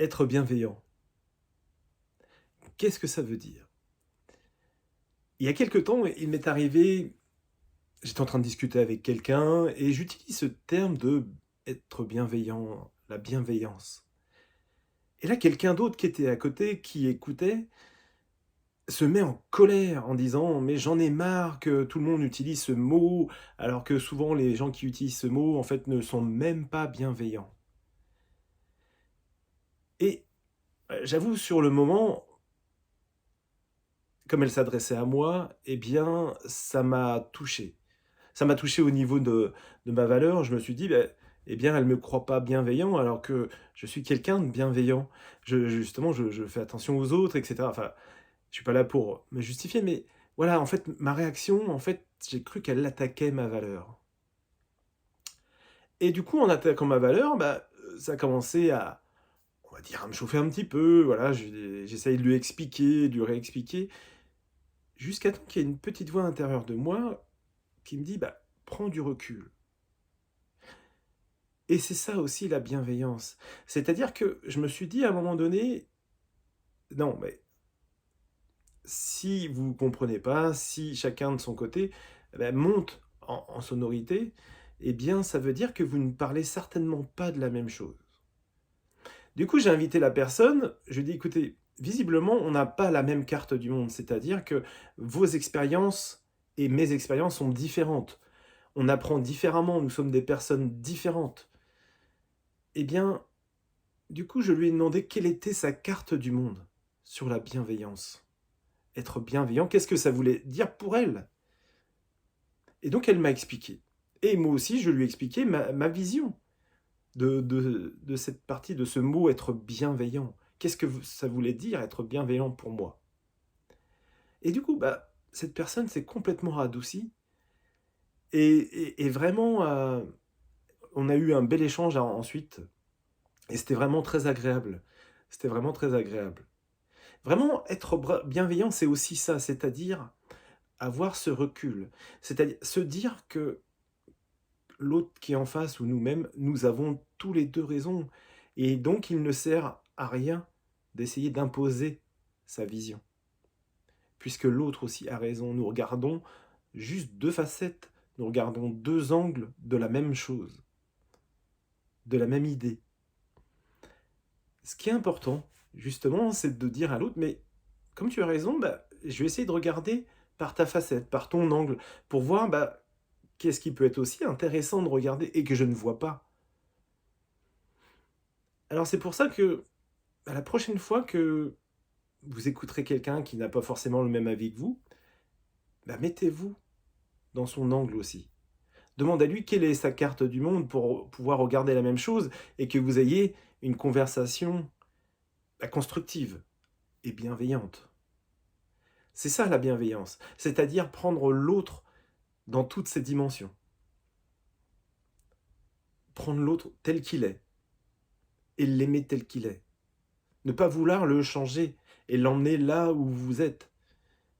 Être bienveillant, qu'est-ce que ça veut dire? Il y a quelque temps, il m'est arrivé, j'étais en train de discuter avec quelqu'un et j'utilise ce terme de être bienveillant, la bienveillance. Et là, quelqu'un d'autre qui était à côté, qui écoutait, se met en colère en disant: «Mais j'en ai marre que tout le monde utilise ce mot, alors que souvent les gens qui utilisent ce mot, en fait, ne sont même pas bienveillants». Et j'avoue sur le moment, comme elle s'adressait à moi, eh bien, ça m'a touché. Ça m'a touché au niveau de ma valeur. Je me suis dit: «Beh, eh bien, elle me croit pas bienveillant alors que je suis quelqu'un de bienveillant. Justement, je fais attention aux autres et cetera». Enfin, je suis pas là pour me justifier, mais voilà, en fait, ma réaction, en fait, j'ai cru qu'elle attaquait ma valeur. Et du coup, en attaquant ma valeur, bah, ça a commencé à, on va dire, à me chauffer un petit peu, voilà, j'essaye de lui expliquer, de lui réexpliquer, jusqu'à temps qu'il y ait une petite voix intérieure de moi qui me dit: «Bah, prends du recul». Et c'est ça aussi la bienveillance. C'est-à-dire que je me suis dit à un moment donné: «Non, mais si vous ne comprenez pas, si chacun de son côté, monte en sonorité, eh bien, ça veut dire que vous ne parlez certainement pas de la même chose». Du coup, j'ai invité la personne, je lui ai dit: «Écoutez, visiblement, on n'a pas la même carte du monde, c'est-à-dire que vos expériences et mes expériences sont différentes. On apprend différemment, nous sommes des personnes différentes». Eh bien, du coup, je lui ai demandé quelle était sa carte du monde sur la bienveillance. Être bienveillant, qu'est-ce que ça voulait dire pour elle? Et donc elle m'a expliqué. Et moi aussi, je lui ai expliqué ma vision de cette partie, de ce mot être bienveillant. Qu'est-ce que ça voulait dire être bienveillant pour moi? Et du coup, bah, cette personne s'est complètement radoucie et vraiment, on a eu un bel échange ensuite et c'était vraiment très agréable. C'était vraiment très agréable. Vraiment être bienveillant, c'est aussi ça, c'est-à-dire avoir ce recul. C'est-à-dire se dire que l'autre qui est en face ou nous-mêmes, nous avons tous les 2 raison et donc il ne sert à rien d'essayer d'imposer sa vision, puisque l'autre aussi a raison. Nous regardons juste 2 facettes, nous regardons 2 angles de la même chose, de la même idée. Ce qui est important, justement, c'est de dire à l'autre: «Mais comme tu as raison, bah, je vais essayer de regarder par ta facette, par ton angle, pour voir, bah, qu'est-ce qui peut être aussi intéressant de regarder et que je ne vois pas». Alors c'est pour ça que, bah, la prochaine fois que vous écouterez quelqu'un qui n'a pas forcément le même avis que vous, bah, mettez-vous dans son angle aussi. Demandez à lui quelle est sa carte du monde pour pouvoir regarder la même chose et que vous ayez une conversation, bah, constructive et bienveillante. C'est ça la bienveillance, c'est-à-dire prendre l'autre dans toutes ses dimensions. Prendre l'autre tel qu'il est et l'aimer tel qu'il est. Ne pas vouloir le changer et l'emmener là où vous êtes,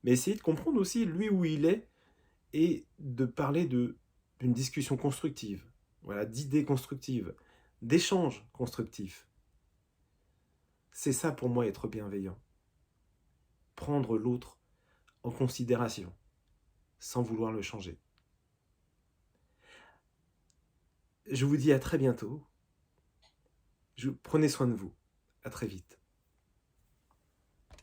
mais essayer de comprendre aussi lui où il est et de parler d'une discussion constructive, voilà, d'idées constructives, d'échanges constructifs. C'est ça pour moi être bienveillant. Prendre l'autre en considération, sans vouloir le changer. Je vous dis à très bientôt. Prenez soin de vous. À très vite.